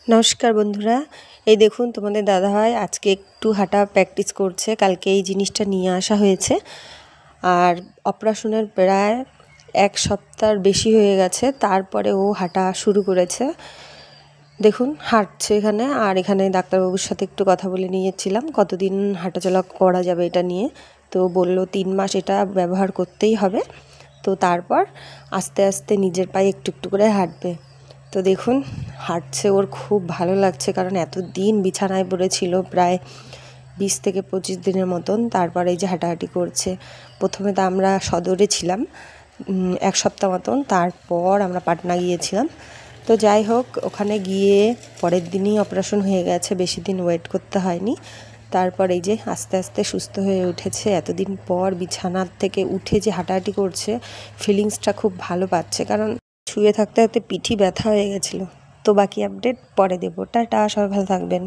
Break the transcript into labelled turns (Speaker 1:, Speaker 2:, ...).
Speaker 1: নমস্কার বন্ধুরা, এই দেখুন তোমাদের দাদাভাই আজকে একটু হাঁটা প্র্যাকটিস করছে। কালকে এই জিনিসটা নিয়ে আসা হয়েছে, আর অপারেশনের প্রায় 1 সপ্তাহর বেশি হয়ে গেছে, তারপরে ও হাঁটা শুরু করেছে। দেখুন হাঁটছে এখানে, আর এখানে ডাক্তারবাবুর সাথে একটু কথা বলে নিয়েছিলাম কতদিন হাঁটাচলা করা যাবে এটা নিয়ে। তো বলল 3 মাস এটা ব্যবহার করতেই হবে, তো তারপর আস্তে আস্তে নিজের পায়ে একটু একটু করে হাঁটবে। তো দেখুন হাঁটছে, ওর খুব ভালো লাগছে, কারণ এতদিন বিছানায় পড়েছিল প্রায় 20 থেকে 25 দিনের মতন। তারপরে এই যে হাঁটাহাঁটি করছে। প্রথমে তো আমরা সদরে ছিলাম 1 সপ্তাহ মতন, তারপর আমরা পাটনা গিয়েছিলাম। তো যাই হোক, ওখানে গিয়ে পরের দিনই অপারেশন হয়ে গেছে, বেশি দিন ওয়েট করতে হয়নি। তারপর এই যে আস্তে আস্তে সুস্থ হয়ে উঠেছে। এতদিন পর বিছানার থেকে উঠে যে হাঁটাহাঁটি করছে, ফিলিংসটা খুব ভালো পাচ্ছে, কারণ শুয়ে থাকতে থাকতে পিঠি ব্যথা হয়ে গেছিলো। তো বাকি আপডেট পরে দেবো। টাটা, সবাই ভালো থাকবেন।